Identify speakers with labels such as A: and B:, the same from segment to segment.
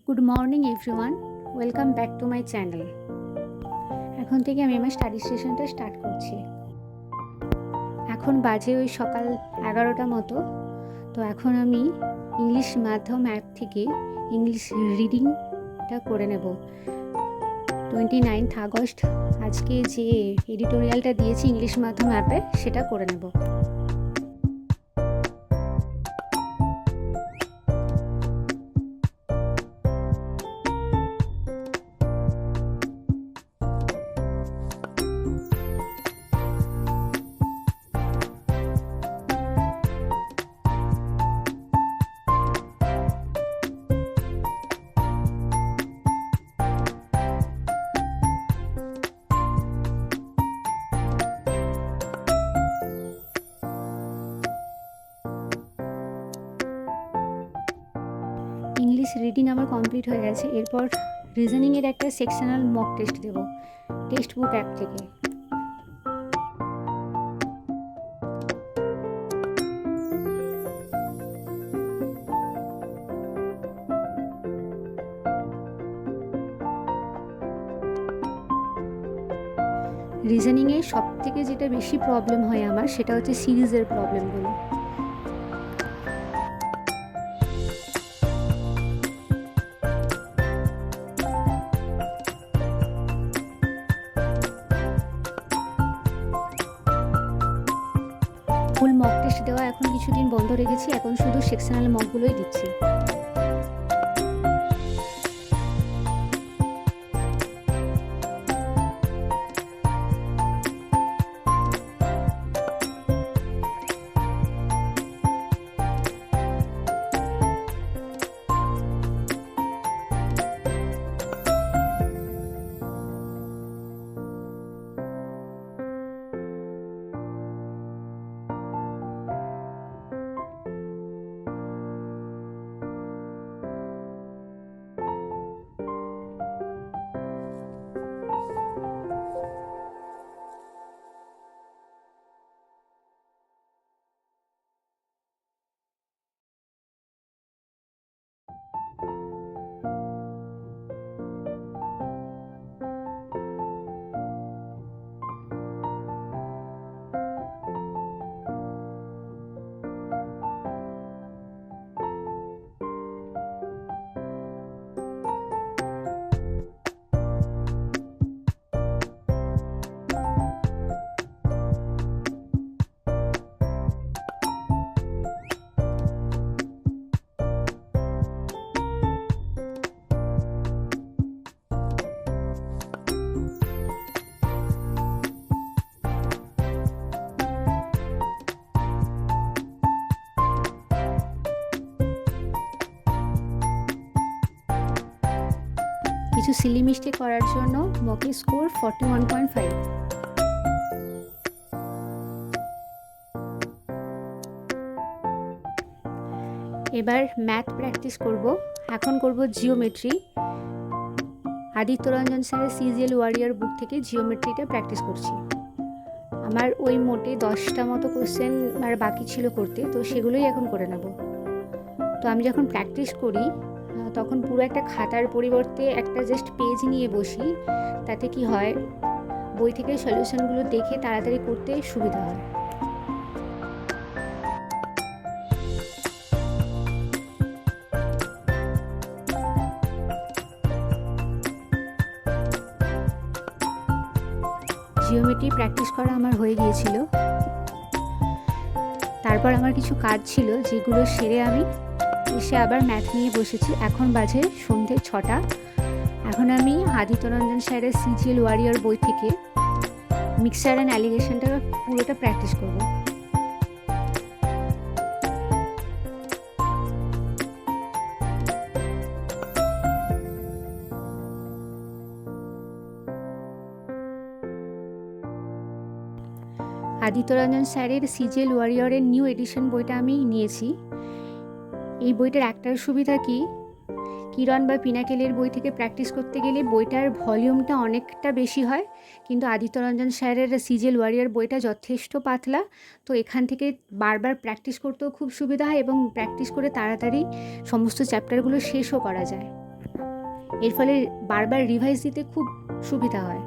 A: Good morning everyone, welcome back to my channel. এখন থেকে আমি আমার স্টাডি সেশনটা স্টার্ট করছি। এখন বাজে ওই সকাল 11টা মতো। তো এখন আমি ইংলিশ মাধ্যম অ্যাপ থেকে ইংলিশ রিডিংটা করে নেব। 29 আগস্ট আজকে যে এডিটোরিয়ালটা দিয়েছি ইংলিশ মাধ্যম অ্যাপে সেটা করে নেব। ইংলিশ রিডিং আমার কমপ্লিট হয়ে গেছে। এরপর রিজনিংয়ের একটা সেকশনাল মক টেস্ট দেব টেক্সট বুক অ্যাপ থেকে। রিজনিংয়ে সব থেকে যেটা বেশি প্রবলেম হয় আমার সেটা হচ্ছে সিরিজের প্রবলেমগুলো। ফুল মক টেস্ট দেওয়া এখন কিছুদিন বন্ধ রেখেছি, এখন শুধু সেকশনাল মকগুলোই দিচ্ছি। কিছু সিলি মিস্টেক করার জন্য মকে স্কোর 41.5। এবার ম্যাথ প্র্যাকটিস করব। এখন করব জিওমেট্রি। আদিত্য রঞ্জন স্যারের সিজিএল ওয়ারিয়ার বুক থেকে জিওমেট্রিটা প্র্যাকটিস করছি। আমার ওই মোটে 10টা মতো কোশ্চেন আর বাকি ছিল করতে, তো সেগুলোই এখন করে নেব। তো আমি যখন প্র্যাকটিস করি তখন পুরো একটা খাতার পরিবর্তে একটা জাস্ট পেজ নিয়ে বসি। তাতে কি হয়, বই থেকে সলিউশনগুলো দেখে তাড়াতাড়ি করতে সুবিধা হয়। জিওমেট্রি প্র্যাকটিস করা আমার হয়ে গিয়েছিল। তারপর আমার কিছু কাজ ছিল যেগুলো সেরে আমি এসে আবার ম্যাথ নিয়ে বসেছি। এখন বাজে সন্ধ্যে 6টা। এখন আমি আদিত্য রঞ্জন স্যারের সিজিএল ওয়ারিয়ার বই থেকে মিক্সার অ্যান্ড অ্যালিগেশনটা পুরোটা প্র্যাকটিস করব। আদিত্য রঞ্জন স্যারের সিজিএল ওয়ারিয়রের নিউ এডিশন বইটা আমি নিয়েছি। এই বইটার একটার সুবিধা কি, কিরণ বা পিনাকেলের বই থেকে প্র্যাকটিস করতে গেলে বইটার ভলিউমটা অনেকটা বেশি হয়, কিন্তু আদিত্য রঞ্জন স্যারের সিজিএল ওয়ারিয়র বইটা যথেষ্ট পাতলা। তো এখান থেকে বারবার প্র্যাকটিস করতেও খুব সুবিধা হয় এবং প্র্যাকটিস করে তাড়াতাড়ি সমস্ত চ্যাপ্টারগুলো শেষও করা যায়। এর ফলে বারবার রিভাইজ দিতে খুব সুবিধা হয়।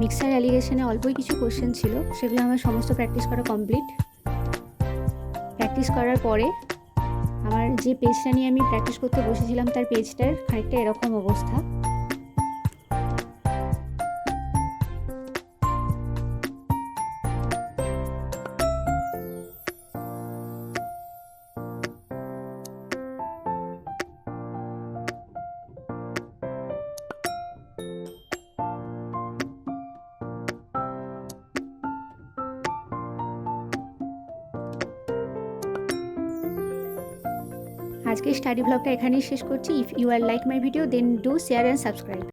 A: মিক্সার অ্যালিগেশনে অল্পই কিছু কোশ্চেন ছিল, সেগুলো আমার সমস্ত প্র্যাকটিস করা কমপ্লিট। প্র্যাকটিস করার পরে আমার যে পেজটা নিয়ে আমি প্র্যাকটিস করতে বসেছিলাম তার পেজটার খানিকটা এরকম অবস্থা। আজকে স্টাডি ব্লগটা এখানেই শেষ করছি। If you are like my video then do share and subscribe.